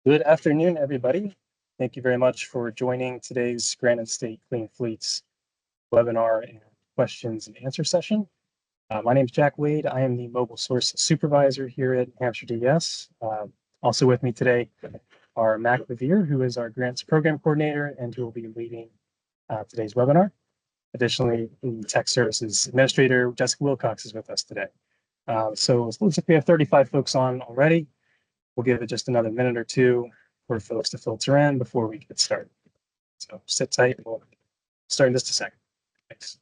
Good afternoon, everybody. Thank you very much for joining today's Granite State Clean Fleets webinar and questions and answer session. My name is Jack Wade. I am the mobile source supervisor here at Hampshire DES. Also with me today are Mac Levere, who is our grants program coordinator and who will be leading today's webinar. Additionally, the tech services administrator, Jessica Wilcox, is with us today. So it looks like we have 35 folks on already. We'll give it just another minute or two for folks to filter in before we get started. So sit tight. We'll start in just a second. Thanks.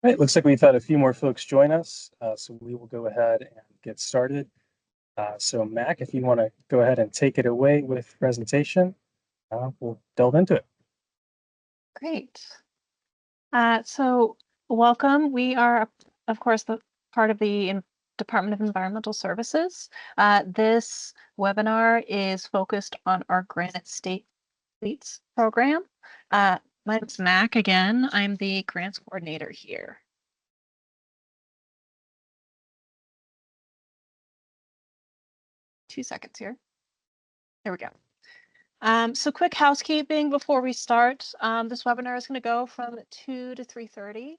All right, looks like we've had a few more folks join us, so we will go ahead and get started. So Mac, if you want to go ahead and take it away with the presentation, we'll delve into it. Great. So welcome. We are, of course, the part of the Department of Environmental Services. This webinar is focused on our Granite State Fleets program. My name is Mac again. I'm the grants coordinator here. Two seconds here. There we go. So quick housekeeping before we start. This webinar is going to go from 2 to 3:30.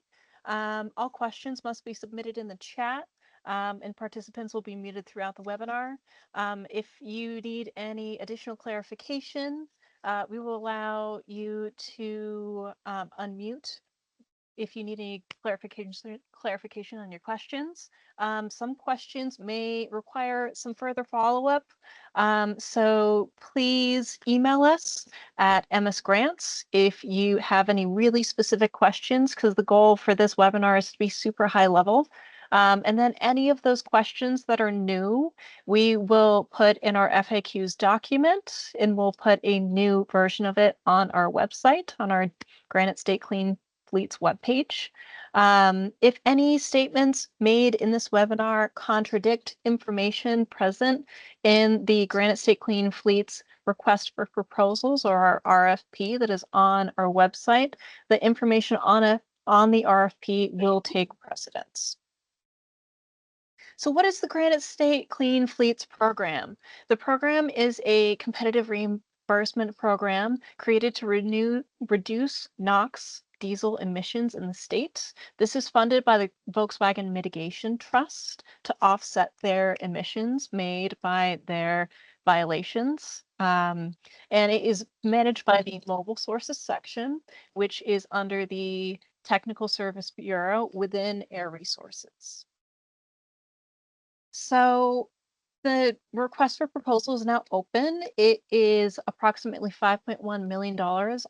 All questions must be submitted in the chat, and participants will be muted throughout the webinar. If you need any additional clarification, we will allow you to unmute if you need any clarification on your questions. Some questions may require some further follow-up. So please email us at msgrants if you have any really specific questions, because the goal for this webinar is to be super high level. And then any of those questions that are new, we will put in our FAQs document, and we'll put a new version of it on our website, on our Granite State Clean Fleets webpage. If any statements made in this webinar contradict information present in the Granite State Clean Fleets request for proposals, or our RFP that is on our website, the information on the RFP will take precedence. So what is the Granite State Clean Fleets program? The program is a competitive reimbursement program created to reduce NOx diesel emissions in the state. This is funded by the Volkswagen Mitigation Trust to offset their emissions made by their violations. And it is managed by the Mobile Sources section, which is under the Technical Service Bureau within Air Resources. So the request for proposal is now open. It is approximately $5.1 million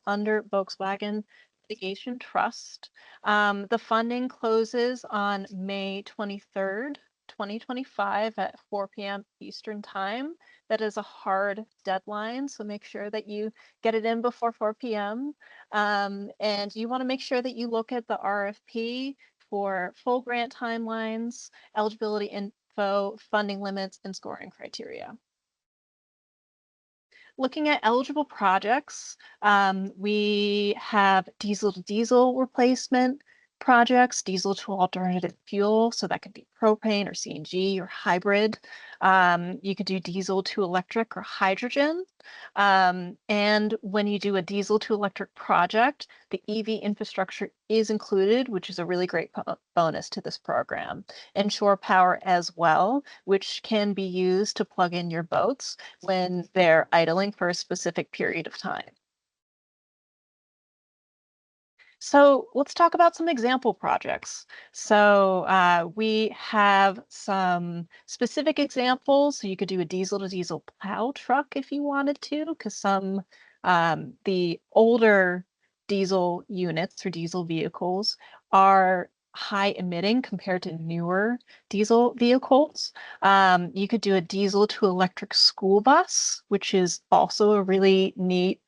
under Volkswagen Mitigation Trust. The funding closes on May 23rd, 2025 at 4 p.m. Eastern Time. That is a hard deadline, so make sure that you get it in before 4 p.m. And you want to make sure that you look at the RFP for full grant timelines, eligibility info, funding limits, and scoring criteria. Looking at eligible projects, we have diesel to diesel replacement, projects, diesel to alternative fuel. So that could be propane or CNG or hybrid. You could do diesel to electric or hydrogen. And when you do a diesel to electric project, the EV infrastructure is included, which is a really great bonus to this program. And shore power as well, which can be used to plug in your boats when they're idling for a specific period of time. So let's talk about some example projects. So we have some specific examples. So you could do a diesel to diesel plow truck if you wanted to, because the older diesel units or diesel vehicles are high emitting compared to newer diesel vehicles. You could do a diesel to electric school bus, which is also a really neat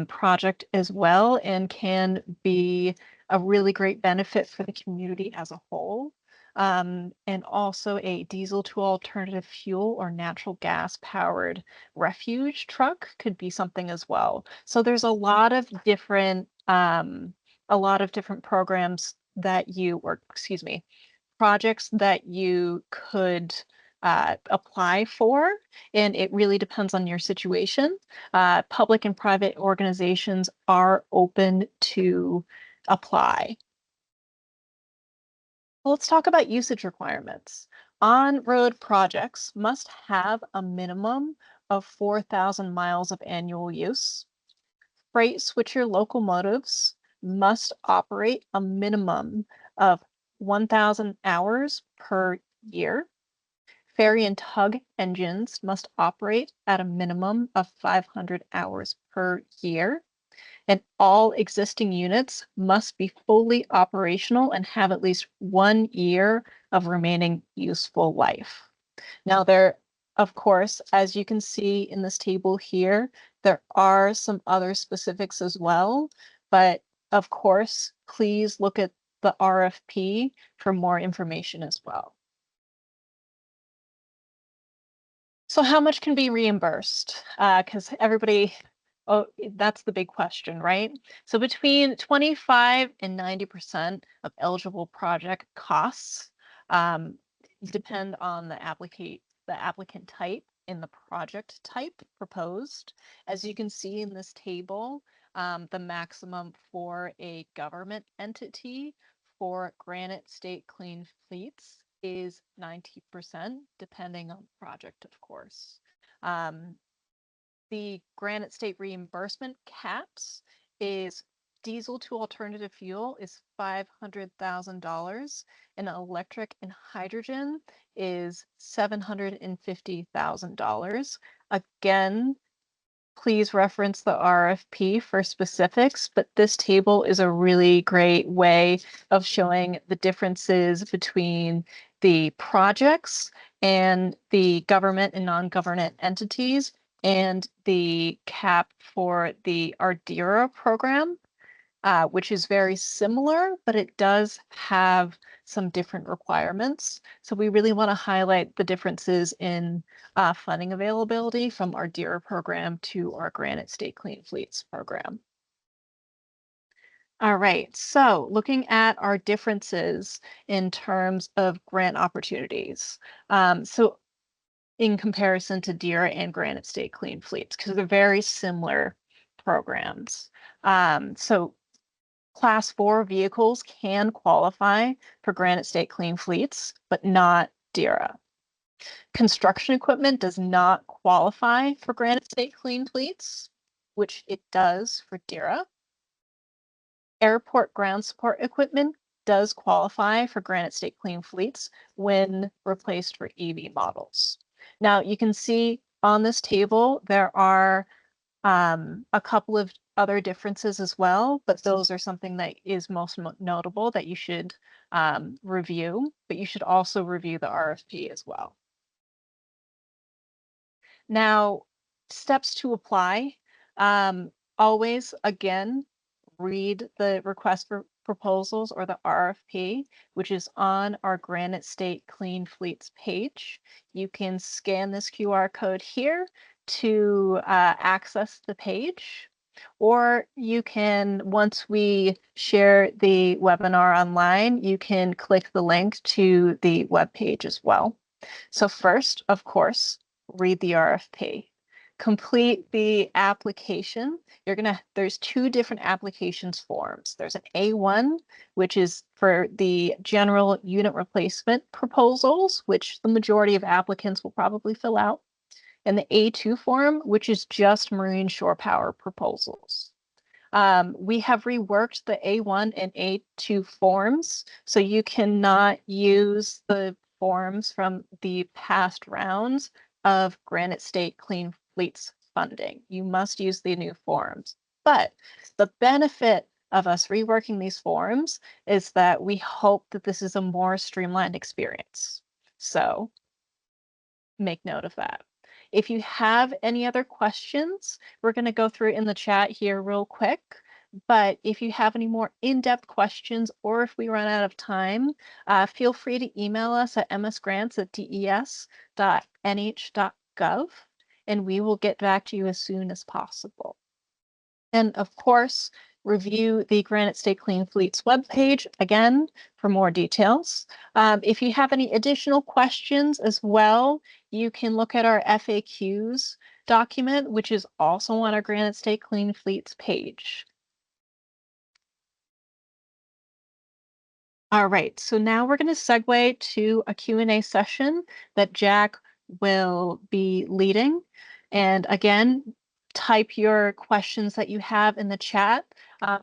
project as well, and can be a really great benefit for the community as a whole. And also a diesel to alternative fuel or natural gas powered refuge truck could be something as well. So there's a lot of different programs that you, or excuse me, projects that you could apply for, and it really depends on your situation. Public and private organizations are open to apply. Well, let's talk about usage requirements. On-road projects must have a minimum of 4,000 miles of annual use. Freight switcher locomotives must operate a minimum of 1,000 hours per year. Ferry and tug engines must operate at a minimum of 500 hours per year. And all existing units must be fully operational and have at least 1 year of remaining useful life. Now, of course, as you can see in this table here, there are some other specifics as well, but of course, please look at the RFP for more information as well. So how much can be reimbursed? Because oh, that's the big question, right? So between 25 and 90% of eligible project costs um, depend on the applicant type and the project type proposed. As you can see in this table, the maximum for a government entity for Granite State Clean Fleets is 90%, depending on the project, of course. Um, the Granite State reimbursement caps is diesel to alternative fuel is $500,000 and electric and hydrogen is $750,000. Again, please reference the RFP for specifics, but this table is a really great way of showing the differences between the projects and the government and non-government entities and the cap for the Ardira program, which is very similar, but it does have some different requirements. So we really want to highlight the differences in funding availability from our DEER program to our Granite State Clean Fleets program. All right, so looking at our differences in terms of grant opportunities. So in comparison to DEER and Granite State Clean Fleets, because they're very similar programs. So Class 4 vehicles can qualify for Granite State Clean Fleets, but not DERA. Construction equipment does not qualify for Granite State Clean Fleets, which it does for DERA. Airport ground support equipment does qualify for Granite State Clean Fleets when replaced for EV models. Now, you can see on this table, there are a couple of other differences as well, but those are something that is most notable that you should review, but you should also review the RFP as well. Now, steps to apply. Always, again, read the request for proposals or the RFP, which is on our Granite State Clean Fleets page. You can scan this QR code here to access the page. or you can, once we share the webinar online, you can click the link to the webpage as well. So first, of course, read the RFP. Complete the application. There's two different applications forms. There's an A1, which is for the general unit replacement proposals, which the majority of applicants will probably fill out, and the A2 form, which is just marine shore power proposals. We have reworked the A1 and A2 forms, so you cannot use the forms from the past rounds of Granite State Clean Fleets funding. You must use the new forms. But the benefit of us reworking these forms is that we hope that this is a more streamlined experience. So make note of that. If you have any other questions, we're going to go through in the chat here real quick. But if you have any more in-depth questions, or if we run out of time, feel free to email us at msgrants@des.nh.gov, and we will get back to you as soon as possible. And of course, review the Granite State Clean Fleets webpage again for more details. If you have any additional questions as well, you can look at our FAQs document, which is also on our Granite State Clean Fleets page. All right, so now we're going to segue to a Q&A session that Jack will be leading. And again, type your questions that you have in the chat.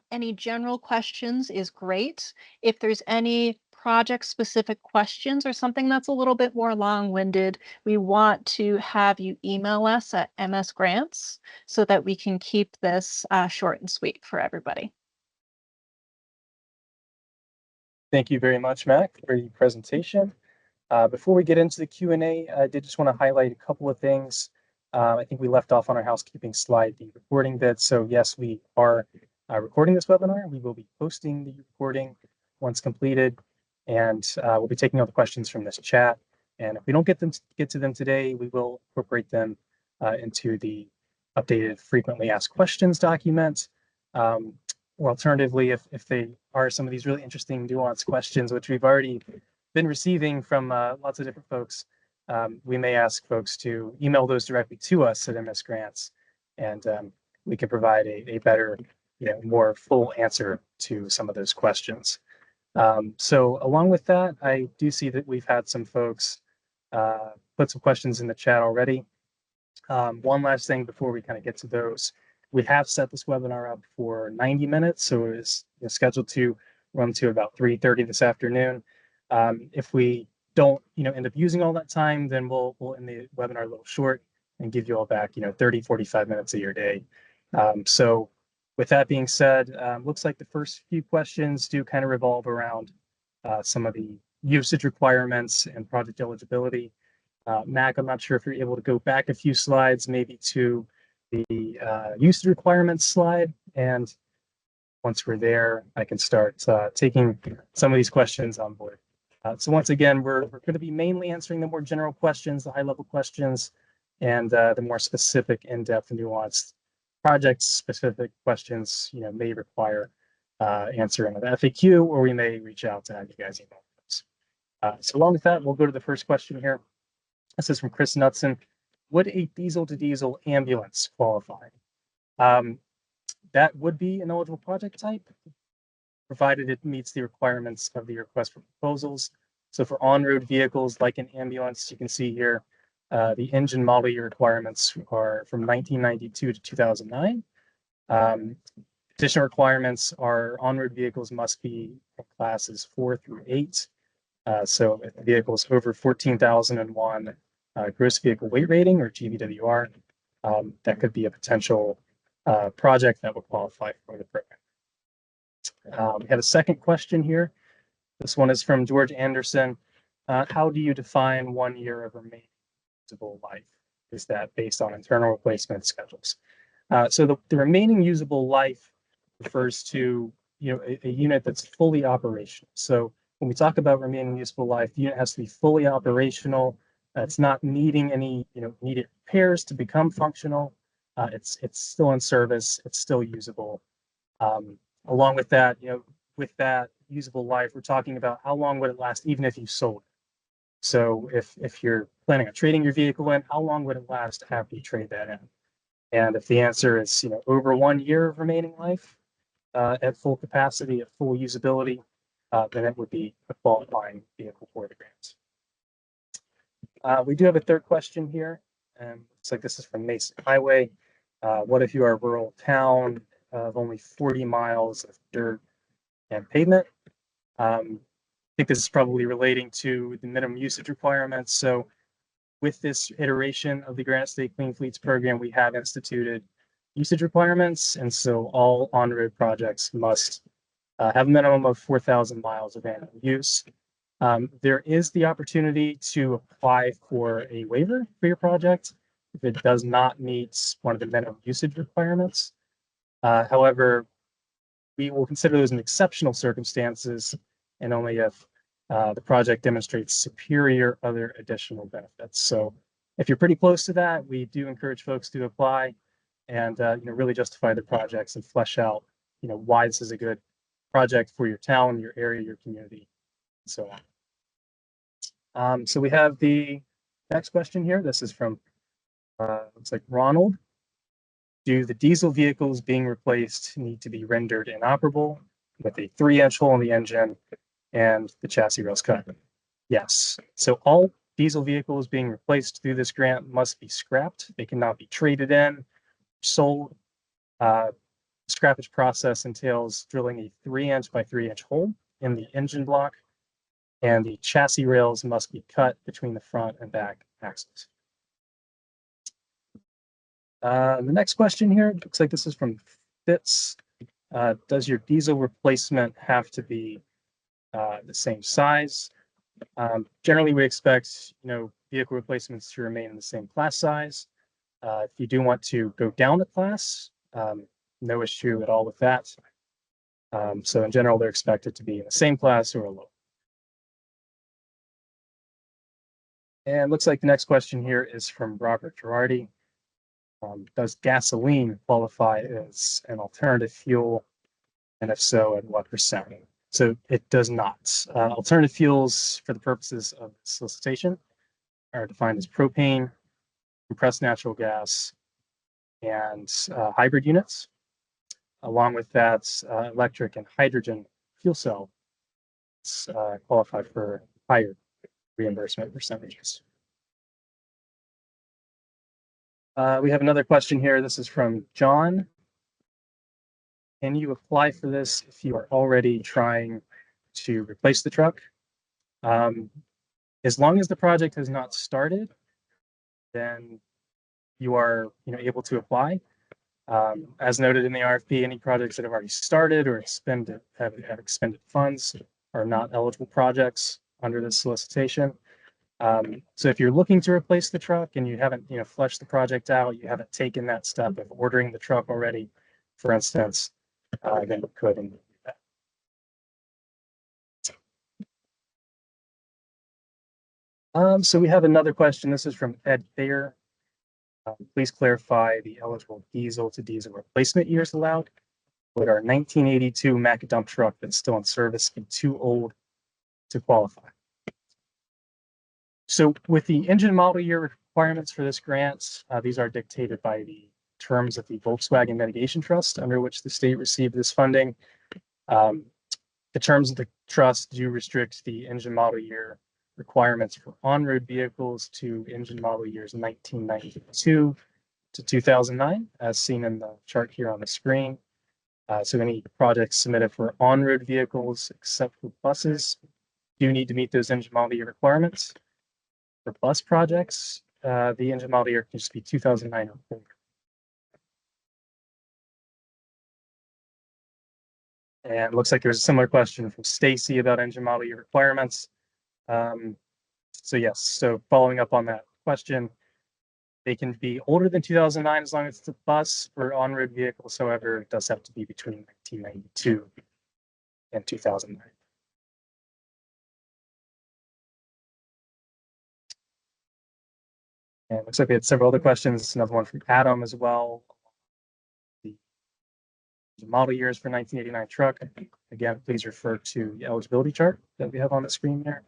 Any general questions is great. If there's any project-specific questions or something that's a little bit more long-winded, we want to have you email us at msgrants so that we can keep this short and sweet for everybody. Thank you very much, Mac, for the presentation. Before we get into the Q&A, I did just want to highlight a couple of things. I think we left off on our housekeeping slide, the recording bit. So yes, we are recording this webinar. We will be posting the recording once completed, and we'll be taking all the questions from this chat. And if we don't get to them today, we will incorporate them into the updated frequently asked questions document. Or alternatively, if they are some of these really interesting nuanced questions, which we've already been receiving from lots of different folks, we may ask folks to email those directly to us at MS Grants, and we can provide a better, more full answer to some of those questions. So along with that, I do see that we've had some folks put some questions in the chat already. One last thing before we kind of get to those. We have set this webinar up for 90 minutes, so it is scheduled to run to about 3:30 this afternoon. If we don't, end up using all that time, then we'll end the webinar a little short and give you all back, 30, 45 minutes of your day. So with that being said, looks like the first few questions do kind of revolve around some of the usage requirements and project eligibility. Mac, I'm not sure if you're able to go back a few slides, maybe to the usage requirements slide. And once we're there, I can start taking some of these questions on board. So once again, we're going to be mainly answering the more general questions, the high-level questions, and the more specific, in-depth, nuanced project-specific questions, may require answering an FAQ, or we may reach out to have you guys email those. So along with that, we'll go to the first question here. This is from Chris Knudsen. Would a diesel-to-diesel ambulance qualify? That would be an eligible project type, provided it meets the requirements of the request for proposals. So for on-road vehicles like an ambulance, you can see here, the engine model year requirements are from 1992 to 2009. Additional requirements are on-road vehicles must be in classes 4 through 8. So if the vehicle is over 14,001 gross vehicle weight rating, or GVWR, that could be a potential project that would qualify for the program. We have a second question here. This one is from George Anderson. How do you define 1 year of remaining usable life? Is that based on internal replacement schedules? So the remaining usable life refers to a unit that's fully operational. So when we talk about remaining useful life, the unit has to be fully operational. It's not needing any immediate repairs to become functional. It's still in service. It's still usable. Along with that, with that usable life, we're talking about how long would it last, even if you sold it. So if you're planning on trading your vehicle in, how long would it last after you trade that in? And if the answer is over 1 year of remaining life at full capacity, at full usability, then it would be a qualifying vehicle for the grant. We do have a third question here, and looks like this is from Mason Highway. What if you are a rural town of only 40 miles of dirt and pavement? I think this is probably relating to the minimum usage requirements. So with this iteration of the Granite State Clean Fleets program, we have instituted usage requirements. And so all on-road projects must have a minimum of 4,000 miles of annual use. There is the opportunity to apply for a waiver for your project if it does not meet one of the minimum usage requirements. However, we will consider those in exceptional circumstances and only if the project demonstrates superior other additional benefits. So if you're pretty close to that, we do encourage folks to apply and really justify their projects and flesh out why this is a good project for your town, your area, your community, and so on. So we have the next question here. This is from looks like Ronald. Do the diesel vehicles being replaced need to be rendered inoperable with a 3-inch hole in the engine and the chassis rails cut? Yes. So all diesel vehicles being replaced through this grant must be scrapped. They cannot be traded in, sold. Scrappage process entails drilling a 3-inch by 3-inch hole in the engine block, and the chassis rails must be cut between the front and back axles. The next question here looks like this is from Fitz. Does your diesel replacement have to be the same size? Generally, we expect vehicle replacements to remain in the same class size. If you do want to go down a class, no issue at all with that. So in general, they're expected to be in the same class or lower. And looks like the next question here is from Robert Girardi. Does gasoline qualify as an alternative fuel? And if so, at what percent? So it does not. Alternative fuels for the purposes of solicitation are defined as propane, compressed natural gas, and hybrid units. Along with that, electric and hydrogen fuel cell qualify for higher reimbursement percentages. We have another question here. This is from John. Can you apply for this if you are already trying to replace the truck? As long as the project has not started, then you are able to apply. As noted in the RFP, any projects that have already started or have expended funds are not eligible projects under this solicitation. So if you're looking to replace the truck and you haven't fleshed the project out, you haven't taken that step of ordering the truck already, for instance, then you could do that. So we have another question. This is from Ed Thayer. Please clarify the eligible diesel to diesel replacement years allowed. Would our 1982 Mack dump truck that's still in service be too old to qualify? So with the engine model year requirements for this grant, these are dictated by the terms of the Volkswagen Mitigation Trust under which the state received this funding. The terms of the trust do restrict the engine model year requirements for on-road vehicles to engine model years 1992 to 2009, as seen in the chart here on the screen. So any projects submitted for on-road vehicles, except for buses, do need to meet those engine model year requirements. For bus projects, the engine model year can just be 2009 or older. And it looks like there's a similar question from Stacy about engine model year requirements. So yes, so following up on that question, they can be older than 2009 as long as it's a bus. For on-road vehicles, however, it does have to be between 1992 and 2009. And looks like we had several other questions. Another one from Adam as well. The model years for 1989 truck. Again, please refer to the eligibility chart that we have on the screen there.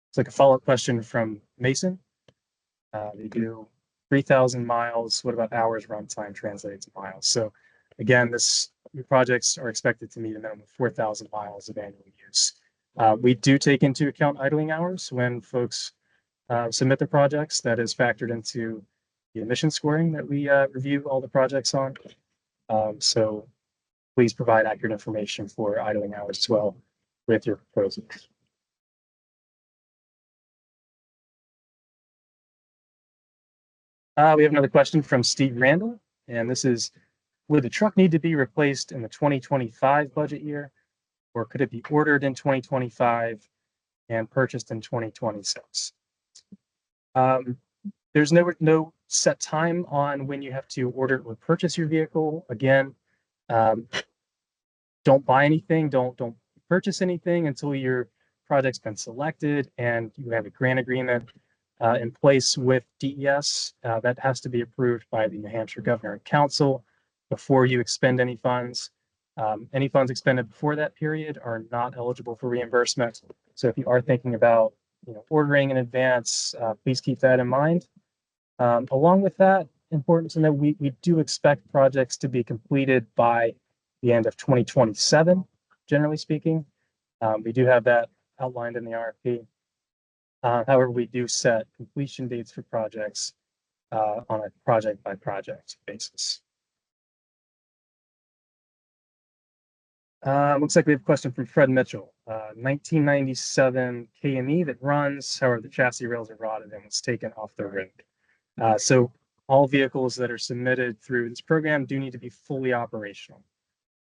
It's like a follow-up question from Mason. They do 3,000 miles. What about hours runtime translated to miles? So again, your projects are expected to meet a minimum of 4,000 miles of annual use. We do take into account idling hours when folks submit their projects. That is factored into the emission scoring that we review all the projects on. So please provide accurate information for idling hours as well with your proposals. We have another question from Steve Randall, and this is, would the truck need to be replaced in the 2025 budget year, or could it be ordered in 2025 and purchased in 2026? There's no set time on when you have to order or purchase your vehicle. Again, don't buy anything, don't purchase anything until your project's been selected and you have a grant agreement in place with DES. That has to be approved by the New Hampshire Governor and Council before you expend any funds. Any funds expended before that period are not eligible for reimbursement. So if you are thinking about ordering in advance, please keep that in mind. Along with that, important to know, we do expect projects to be completed by the end of 2027, generally speaking. We do have that outlined in the RFP. However, we do set completion dates for projects on a project by project basis. Looks like we have a question from Fred Mitchell. 1997 KME that runs, however, the chassis rails are rotted and was taken off the road. So all vehicles that are submitted through this program do need to be fully operational.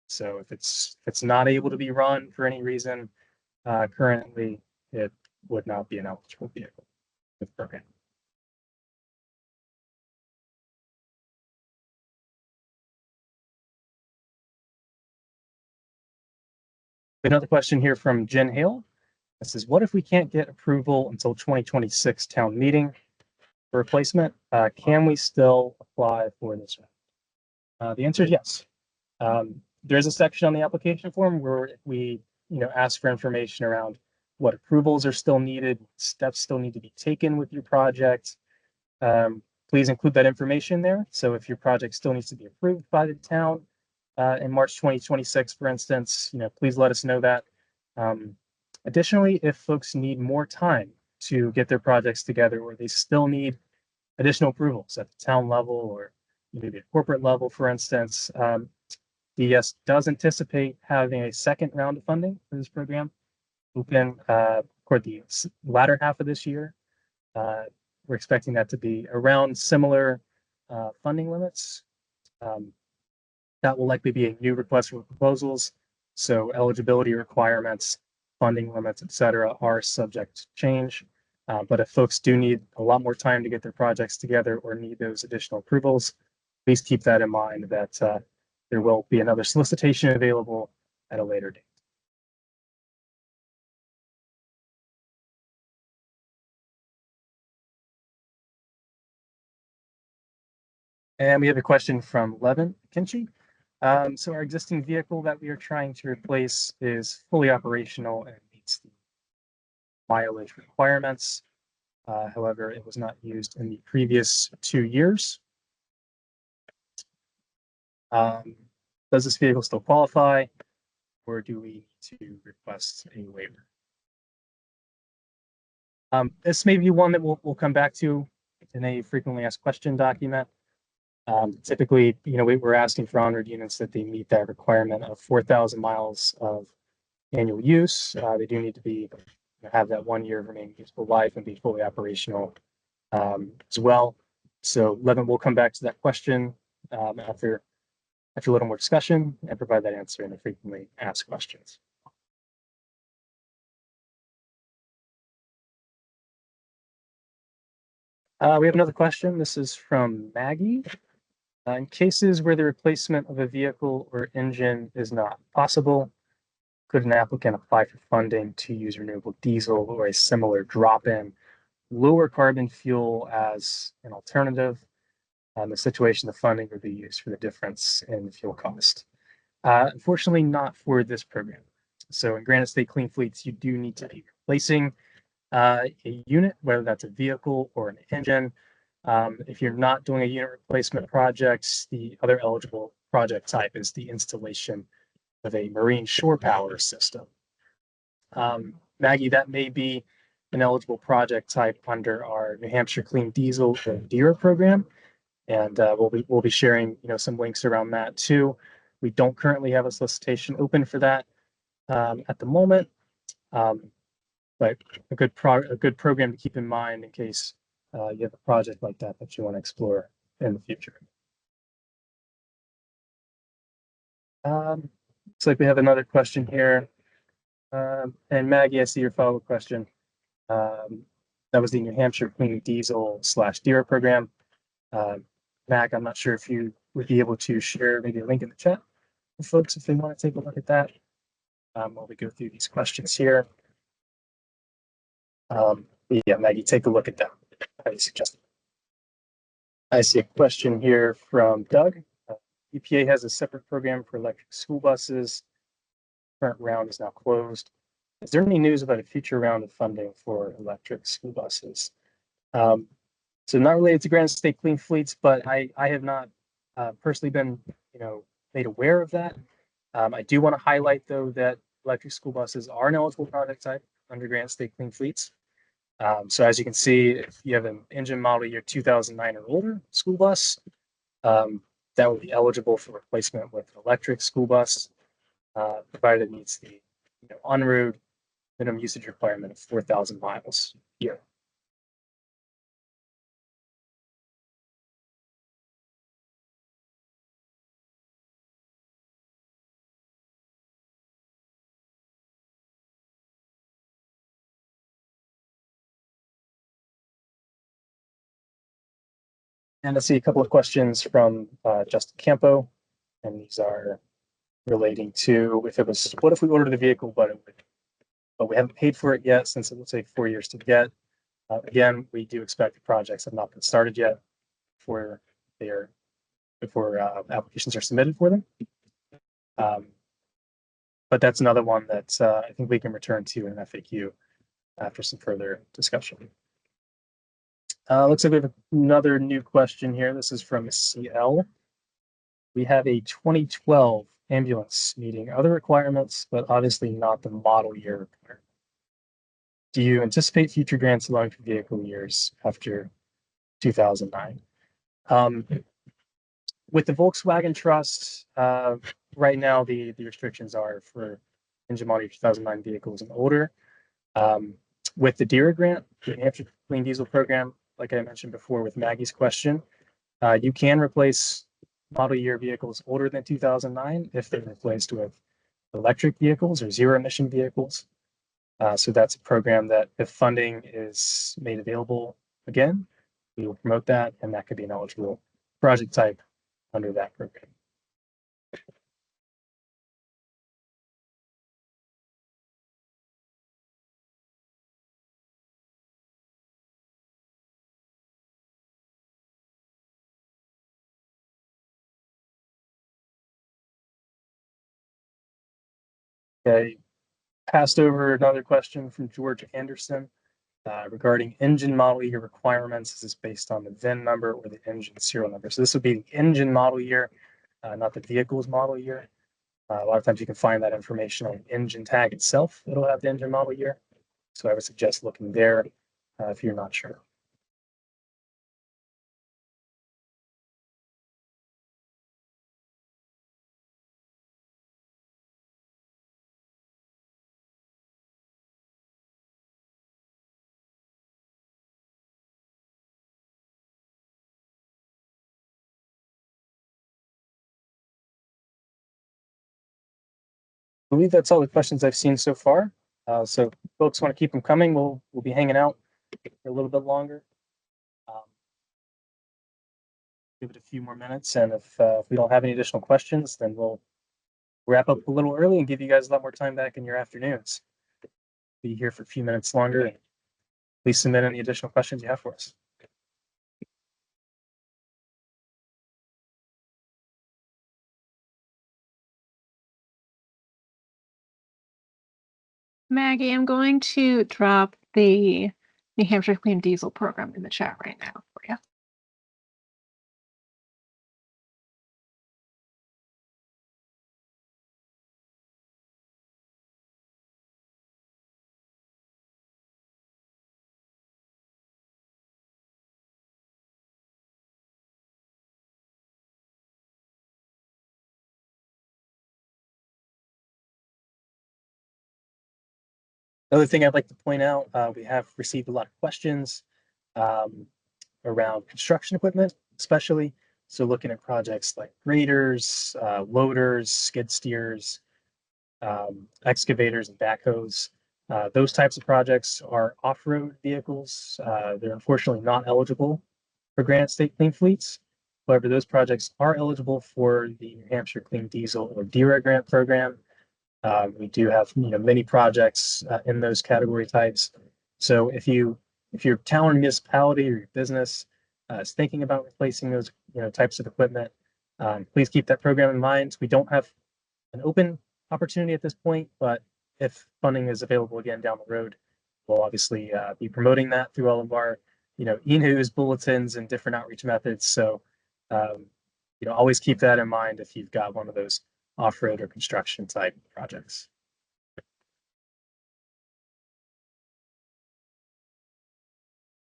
So if it's not able to be run for any reason, currently it would not be an eligible vehicle with the program. Another question here from Jen Hale. This is, what if we can't get approval until 2026 town meeting for replacement? Can we still apply for this? The answer is yes. There's a section on the application form where we ask for information around what approvals are still needed, steps still need to be taken with your project. Please include that information there. So if your project still needs to be approved by the town in March 2026, for instance, please let us know that. Additionally, if folks need more time to get their projects together, or they still need additional approvals at the town level or maybe a corporate level, for instance, DES does anticipate having a second round of funding for this program open toward the latter half of this year. We're expecting that to be around similar funding limits. That will likely be a new request for proposals. So eligibility requirements, funding limits, et cetera, are subject to change. But if folks do need a lot more time to get their projects together or need those additional approvals, please keep that in mind that there will be another solicitation available at a later date. And we have a question from Levin Kinchi. So our existing vehicle that we are trying to replace is fully operational and meets the mileage requirements. However, it was not used in the previous 2 years. Does this vehicle still qualify, or do we need to request a waiver? This may be one that we'll come back to in a frequently asked question document. Typically, we're asking for on-road units that they meet that requirement of 4,000 miles of annual use. They do need to have that 1 year of remaining useful life and be fully operational as well. So Levin will come back to that question after a little more discussion and provide that answer in the frequently asked questions. We have another question. This is from Maggie. In cases where the replacement of a vehicle or engine is not possible, Could an applicant apply for funding to use renewable diesel or a similar drop-in lower carbon fuel as an alternative? The situation, the funding would be used for the difference in fuel cost. Unfortunately, not for this program. So in Granite State Clean Fleets, you do need to be replacing a unit, whether that's a vehicle or an engine. If you're not doing a unit replacement project, the other eligible project type is the installation of a marine shore power system. Maggie, that may be an eligible project type under our New Hampshire Clean Diesel or DERA program, and we'll be sharing some links around that too. We don't currently have a solicitation open for that at the moment, but a good program to keep in mind in case you have a project like that that you want to explore in the future. Looks like we have another question here. And Maggie, I see your follow-up question. That was the New Hampshire Clean Diesel / DERA program. Mac, I'm not sure if you would be able to share maybe a link in the chat for folks if they want to take a look at that while we go through these questions here. Yeah, Maggie, take a look at that. I suggest. I see a question here from Doug. EPA has a separate program for electric school buses. Current round is now closed. Is there any news about a future round of funding for electric school buses? So not related to Granite State Clean Fleets, but I have not personally been made aware of that. I do want to highlight though that electric school buses are an eligible project type under Granite State Clean Fleets. So as you can see, if you have an engine model year 2009 or older school bus, that would be eligible for replacement with an electric school bus, provided it meets the on-road minimum usage requirement of 4,000 miles a year. And I see a couple of questions from Justin Campo, and these are relating to what if we ordered the vehicle, but we haven't paid for it yet since it will take 4 years to get. Again, we do expect the projects have not been started yet before applications are submitted for them. But that's another one that I think we can return to in an FAQ after some further discussion. Looks like we have another new question here. This is from CL. We have a 2012 ambulance meeting other requirements, but obviously not the model year requirement. Do you anticipate future grants allowing for vehicle years after 2009? With the Volkswagen Trust, right now the restrictions are for engine model year 2009 vehicles and older. With the DERA grant, the New Hampshire Clean Diesel program, like I mentioned before with Maggie's question, you can replace model year vehicles older than 2009 if they're replaced with electric vehicles or zero emission vehicles. So that's a program that if funding is made available again, we will promote that, and that could be an eligible project type under that program. Okay, passed over another question from George Anderson regarding engine model year requirements. Is this based on the VIN number or the engine serial number? So this would be the engine model year, not the vehicle's model year. A lot of times you can find that information on the engine tag itself. It'll have the engine model year. So I would suggest looking there if you're not sure. I believe that's all the questions I've seen so far. So folks want to keep them coming. We'll be hanging out for a little bit longer. Give it a few more minutes, and if we don't have any additional questions, then we'll wrap up a little early and give you guys a lot more time back in your afternoons. Be here for a few minutes longer. And please submit any additional questions you have for us. Maggie, I'm going to drop the New Hampshire Clean Diesel program in the chat right now for you. Another thing I'd like to point out, we have received a lot of questions um, around construction equipment, especially. So looking at projects like graders, loaders, skid steers, excavators and backhoes. Those types of projects are off-road vehicles. They're unfortunately not eligible for Granite State Clean Fleets. However, those projects are eligible for the New Hampshire Clean Diesel or DERA grant program. We do have many projects in those category types. So if your town or municipality or your business is thinking about replacing those types of equipment, please keep that program in mind. We don't have an open opportunity at this point, but if funding is available again down the road, we'll obviously be promoting that through all of our e-news bulletins and different outreach methods. So um, always keep that in mind if you've got one of those off-road or construction type projects.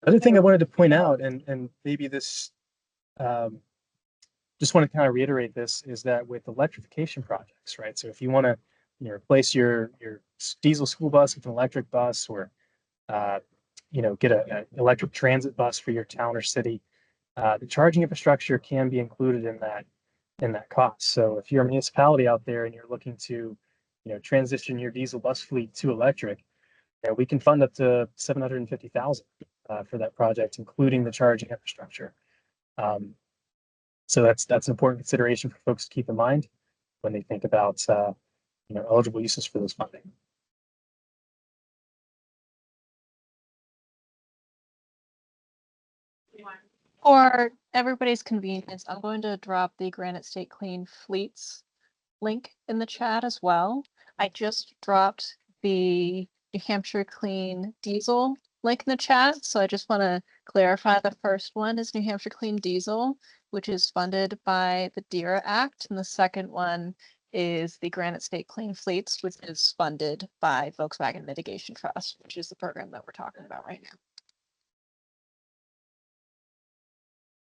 Other thing I wanted to point out, and maybe this um, just want to kind of reiterate this, is that with electrification projects, right? So if you want to replace your diesel school bus with an electric bus, or uh, get an electric transit bus for your town or city, the charging infrastructure can be included in that cost. So if you're a municipality out there and you're looking to transition your diesel bus fleet to electric, we can fund up to 750,000 for that project, including the charging infrastructure. So that's an important consideration for folks to keep in mind when they think about eligible uses for this funding. For everybody's convenience, I'm going to drop the Granite State Clean Fleets link in the chat as well. I just dropped the New Hampshire Clean Diesel link in the chat. So I just want to clarify the first one is New Hampshire Clean Diesel, which is funded by the DERA Act. And the second one is the Granite State Clean Fleets, which is funded by Volkswagen Mitigation Trust, which is the program that we're talking about right now.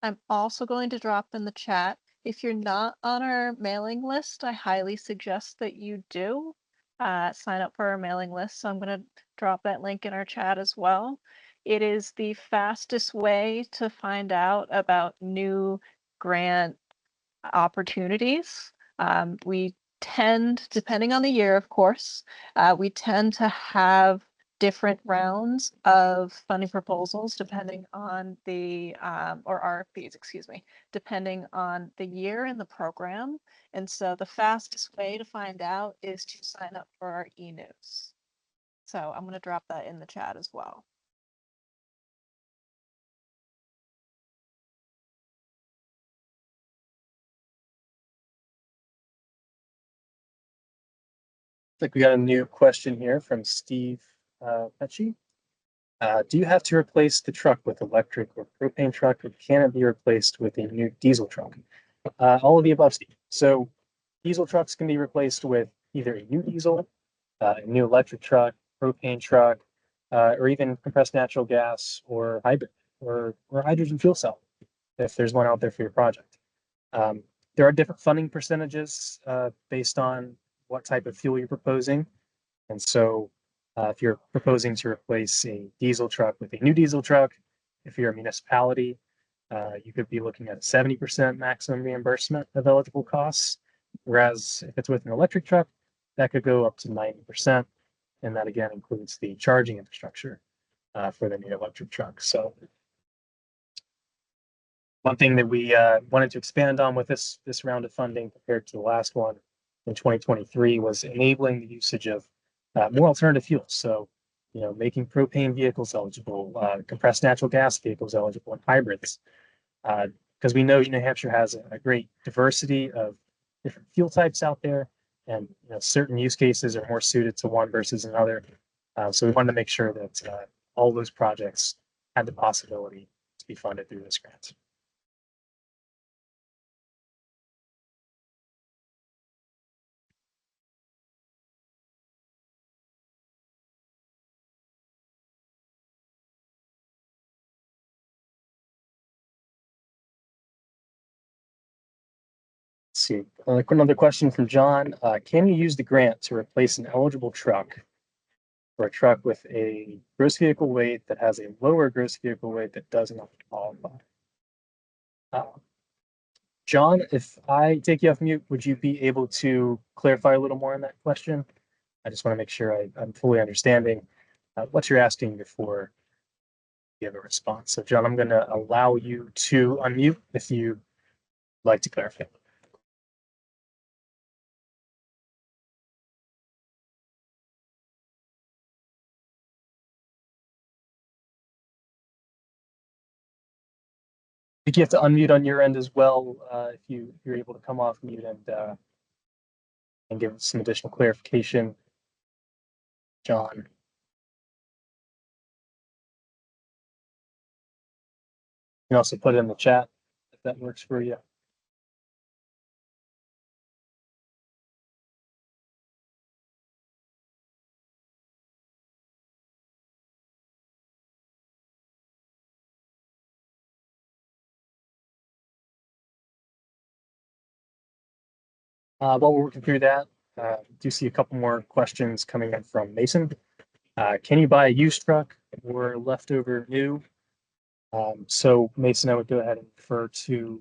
I'm also going to drop in the chat. If you're not on our mailing list, I highly suggest that you do sign up for our mailing list. So I'm going to drop that link in our chat as well. It is the fastest way to find out about new grant opportunities. We tend, depending on the year, of course, we tend to have different rounds of funding proposals depending on the, or RFPs, excuse me, depending on the year and the program. And so the fastest way to find out is to sign up for our e-news. So I'm going to drop that in the chat as well. Like we got a new question here from Steve Pecci. Do you have to replace the truck with electric or propane truck, or can it be replaced with a new diesel truck? All of the above, Steve. So diesel trucks can be replaced with either a new diesel, a new electric truck, propane truck, or even compressed natural gas or hybrid or hydrogen fuel cell, if there's one out there for your project. There are different funding percentages based on what type of fuel you're proposing. And so if you're proposing to replace a diesel truck with a new diesel truck, if you're a municipality, you could be looking at 70% maximum reimbursement of eligible costs. Whereas if it's with an electric truck, that could go up to 90%. And that again includes the charging infrastructure for the new electric truck. So one thing that we wanted to expand on with this round of funding compared to the last one in 2023 was enabling the usage of more alternative fuels. So, making propane vehicles eligible, compressed natural gas vehicles eligible, and hybrids. Because we know New Hampshire has a great diversity of different fuel types out there, and certain use cases are more suited to one versus another. So we wanted to make sure that all those projects had the possibility to be funded through this grant. Let's see, another question from John. Can you use the grant to replace an eligible truck or a truck with a gross vehicle weight that has a lower gross vehicle weight that does not qualify? John, if I take you off mute, would you be able to clarify a little more on that question? I just want to make sure I'm fully understanding what you're asking before you have a response. So, John, I'm going to allow you to unmute if you'd like to clarify. I think you have to unmute on your end as well if you're able to come off mute and give some additional clarification. John. You can also put it in the chat if that works for you. While we're working through that, do see a couple more questions coming in from Mason. Can you buy a used truck or leftover new? So Mason, I would go ahead and refer to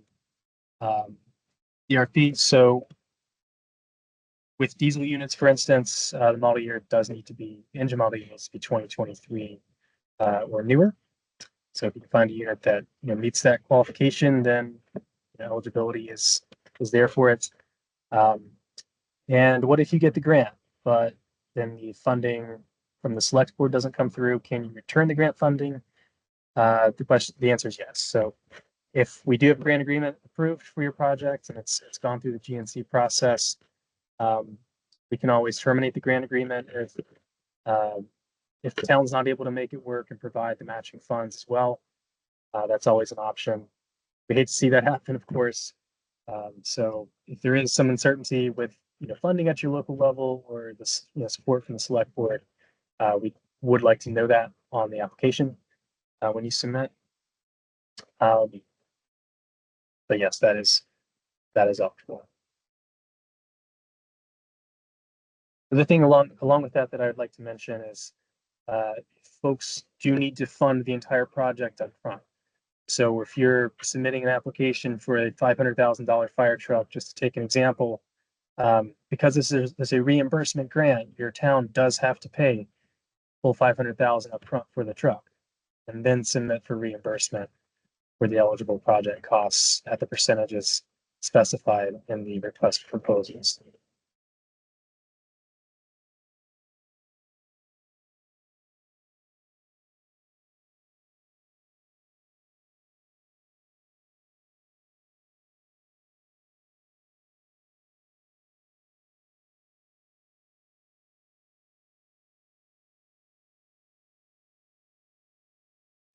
ERP. So with diesel units, for instance, the model year does need to be, engine model year needs to be 2023 or newer. So if you can find a unit that meets that qualification, then eligibility is there for it. And what if you get the grant, but then the funding from the select board doesn't come through? Can you return the grant funding? The answer is yes. So if we do have a grant agreement approved for your project and it's gone through the GNC process, we can always terminate the grant agreement if the town's not able to make it work and provide the matching funds as well. That's always an option. We hate to see that happen, of course. So if there is some uncertainty with funding at your local level or the support from the select board, we would like to know that on the application when you submit. But yes, that is optional. The thing along with that I'd like to mention is folks do need to fund the entire project up front. So if you're submitting an application for a $500,000 fire truck, just to take an example, because this is a reimbursement grant, your town does have to pay full $500,000 up front for the truck, and then submit for reimbursement for the eligible project costs at the percentages specified in the request for proposals.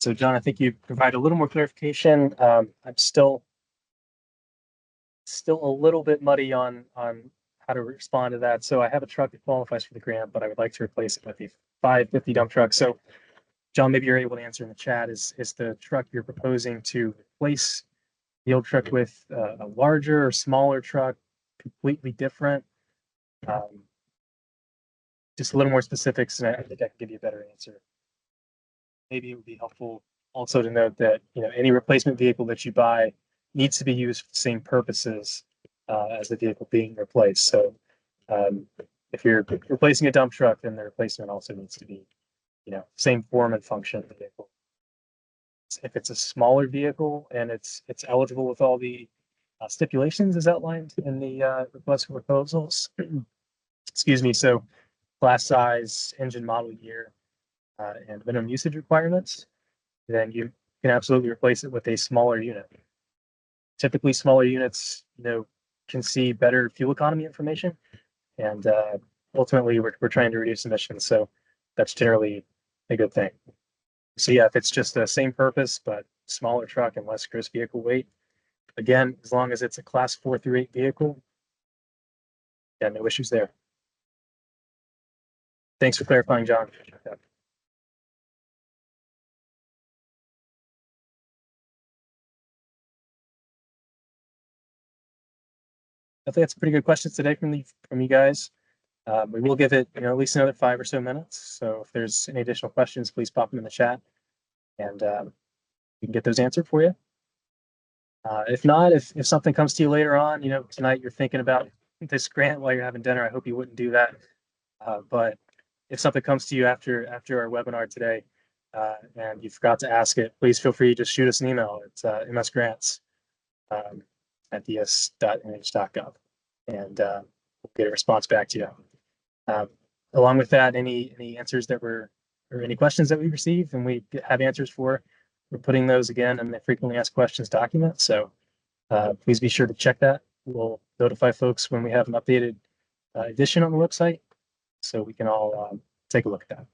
So, John, I think you provide a little more clarification. I'm still a little bit muddy on how to respond to that. So I have a truck that qualifies for the grant, but I would like to replace it with a 550 dump truck. So, John, maybe you're able to answer in the chat. Is the truck you're proposing to replace the old truck with a larger or smaller truck, completely different? Just a little more specifics, and I think I can give you a better answer. Maybe it would be helpful also to note that any replacement vehicle that you buy needs to be used for the same purposes as the vehicle being replaced. So if you're replacing a dump truck, then the replacement also needs to be same form and function of the vehicle. If it's a smaller vehicle and it's eligible with all the stipulations as outlined in the request for proposals. Excuse me. So class size, engine model year, and minimum usage requirements. Then you can absolutely replace it with a smaller unit. Typically, smaller units, can see better fuel economy information, and ultimately, we're trying to reduce emissions. So that's generally a good thing. So yeah, if it's just the same purpose but smaller truck and less gross vehicle weight, again, as long as it's a class 4 through 8 vehicle, yeah, no issues there. Thanks for clarifying, John. I think that's pretty good questions today from you guys. We will give it, at least another 5 or so minutes. So if there's any additional questions, please pop them in the chat, and we can get those answered for you. If not, if something comes to you later on, tonight you're thinking about this grant while you're having dinner, I hope you wouldn't do that. But if something comes to you after our webinar today, and you forgot to ask it, please feel free to just shoot us an email. It's msgrants at ds.nh.gov, and we'll get a response back to you. Along with that, any answers that were, or any questions that we received and we have answers for, we're putting those again in the frequently asked questions document. So please be sure to check that. We'll notify folks when we have an updated edition on the website, so we can all take a look at that.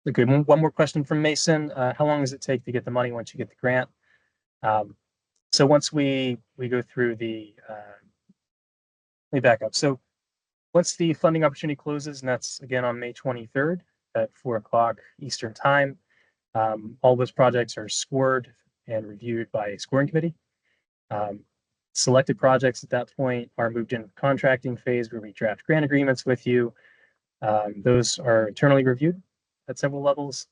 Okay, one more question from Mason. How long does it take to get the money once you get the grant? So once we go through the, let me back up. So once the funding opportunity closes, and that's again on May 23rd at 4 o'clock Eastern time, all those projects are scored and reviewed by a scoring committee. Selected projects at that point are moved into the contracting phase where we draft grant agreements with you. Those are internally reviewed at several levels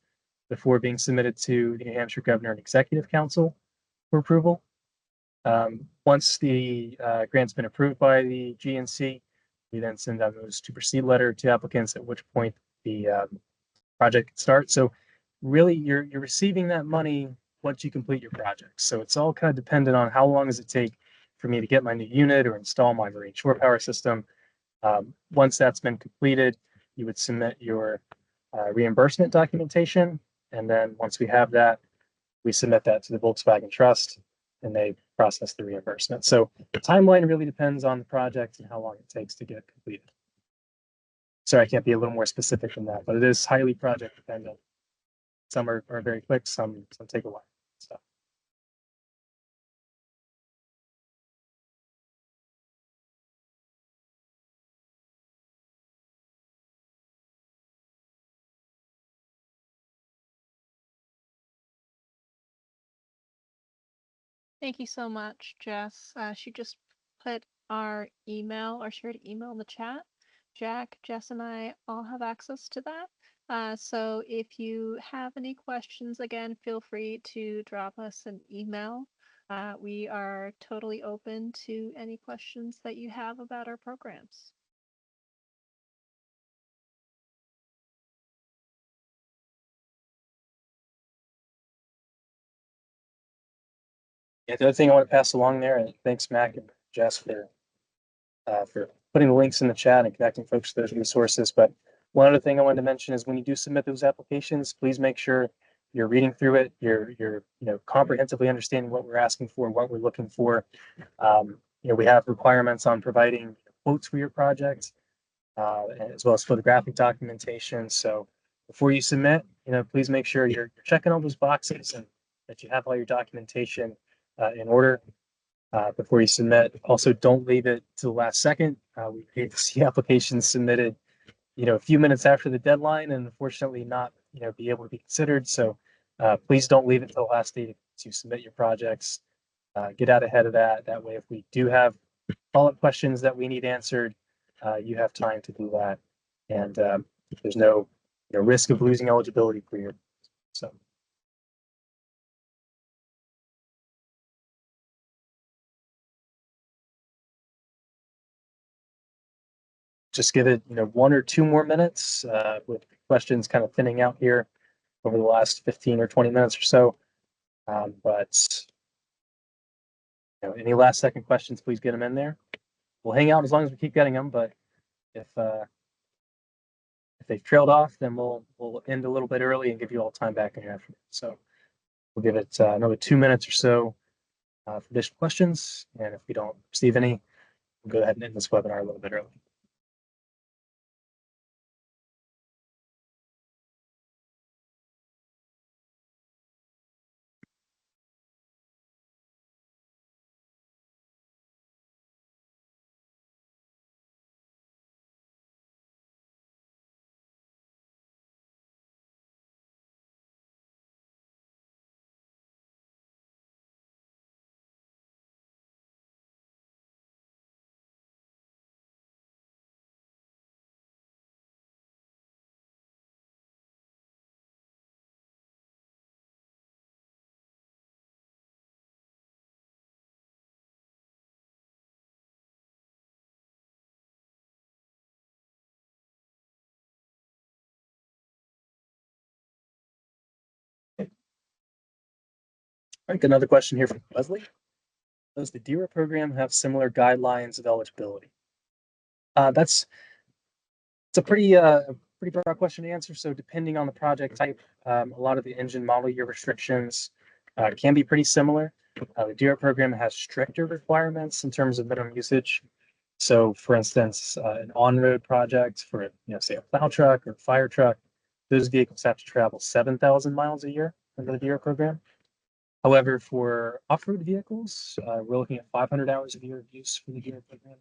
before being submitted to the New Hampshire Governor and Executive Council for approval. Once the grant's been approved by the GNC, we then send out those to proceed letter to applicants, at which point the project can start. So really, you're receiving that money once you complete your project. So it's all kind of dependent on how long does it take for me to get my new unit or install my marine shore power system. Once that's been completed, you would submit your reimbursement documentation. And then once we have that, we submit that to the Volkswagen Trust, and they process the reimbursement. So the timeline really depends on the project and how long it takes to get completed. Sorry, I can't be a little more specific than that, but it is highly project dependent. Some are very quick, some take a while. So. Thank you so much, Jess. She just put our email, our shared email in the chat. Jack, Jess, and I all have access to that. So if you have any questions, again, feel free to drop us an email. We are totally open to any questions that you have about our programs. Yeah, the other thing I want to pass along there, and thanks Mac and Jess for putting the links in the chat and connecting folks to those resources. But one other thing I wanted to mention is when you do submit those applications, please make sure you're reading through it, you're comprehensively understanding what we're asking for, what we're looking for. We have requirements on providing quotes for your project, as well as photographic documentation. So before you submit, please make sure you're checking all those boxes and that you have all your documentation in order before you submit. Also, don't leave it to the last second. We hate to see applications submitted, a few minutes after the deadline, and unfortunately not, be able to be considered. So please don't leave it to the last day to submit your projects. Get out ahead of that. That way, if we do have follow-up questions that we need answered, you have time to do that, and there's no risk of losing eligibility for your. So. just give it, 1 or 2 more minutes with questions kind of thinning out here over the last 15 or 20 minutes or so. But any last second questions, please get them in there. We'll hang out as long as we keep getting them, but if they've trailed off, then we'll end a little bit early and give you all time back in your afternoon. So we'll give it another 2 minutes or so for additional questions. And if we don't receive any, we'll go ahead and end this webinar a little bit early. All right, another question here from Leslie. Does the DERA program have similar guidelines of eligibility? That's it's a pretty broad question to answer. So depending on the project type, a lot of the engine model year restrictions can be pretty similar. The DERA program has stricter requirements in terms of minimum usage. So, for instance, an on-road project for say a plow truck or fire truck, those vehicles have to travel 7,000 miles a year under the DERA program. However, for off-road vehicles, we're looking at 500 hours a year of use for the DERA program.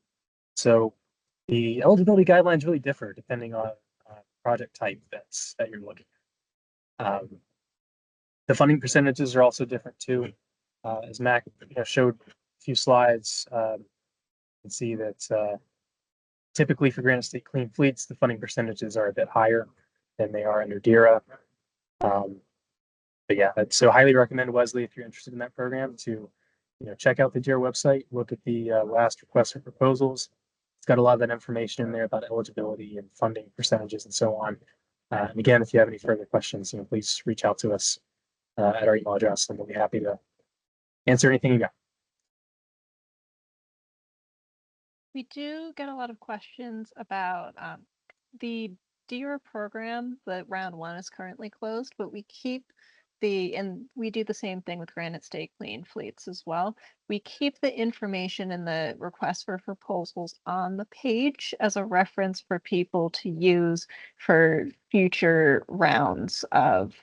So the eligibility guidelines really differ depending on project type that you're looking at. The funding percentages are also different too. As Mac showed a few slides, you can see that typically for Granite State Clean Fleets, the funding percentages are a bit higher than they are under DERA. But yeah, so highly recommend, Wesley, if you're interested in that program, to check out the DERA website, look at the last request for proposals. It's got a lot of that information in there about eligibility and funding percentages and so on. And again, if you have any further questions, please reach out to us at our email address, and we'll be happy to answer anything you got. We do get a lot of questions about the DERA program. The round 1 is currently closed, but we keep and we do the same thing with Granite State Clean Fleets as well. We keep the information in the request for proposals on the page as a reference for people to use for future rounds of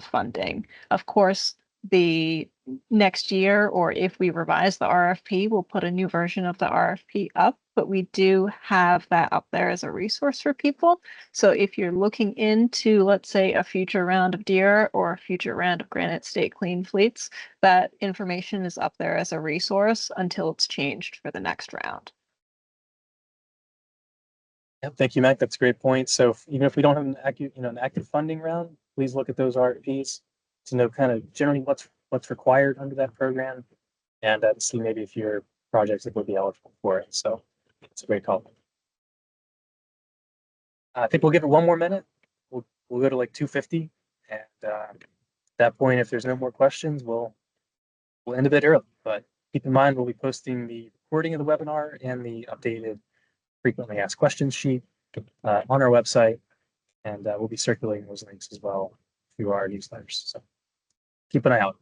funding. Of course, the next year, or if we revise the RFP, we'll put a new version of the RFP up, but we do have that up there as a resource for people. So if you're looking into, let's say, a future round of DERA or a future round of Granite State Clean Fleets, that information is up there as a resource until it's changed for the next round. Yeah, thank you, Mac. That's a great point. So even if we don't have an active funding round, please look at those RFPs to know kind of generally what's required under that program, and see maybe if your projects would be eligible for it. So it's a great call. I think we'll give it 1 more minute. We'll go to like 2:50, and at that point, if there's no more questions, we'll end a bit early. But keep in mind, we'll be posting the recording of the webinar and the updated frequently asked questions sheet on our website, and we'll be circulating those links as well through our newsletters. So keep an eye out.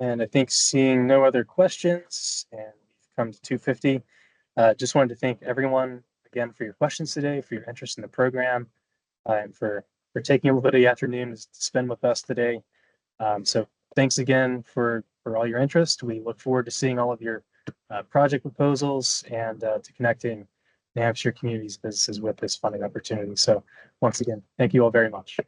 And I think seeing no other questions, and we've come to 2:50, just wanted to thank everyone again for your questions today, for your interest in the program, and for taking a little bit of the afternoon to spend with us today. So thanks again for all your interest. We look forward to seeing all of your project proposals and to connecting New Hampshire communities businesses with this funding opportunity. So once again, thank you all very much.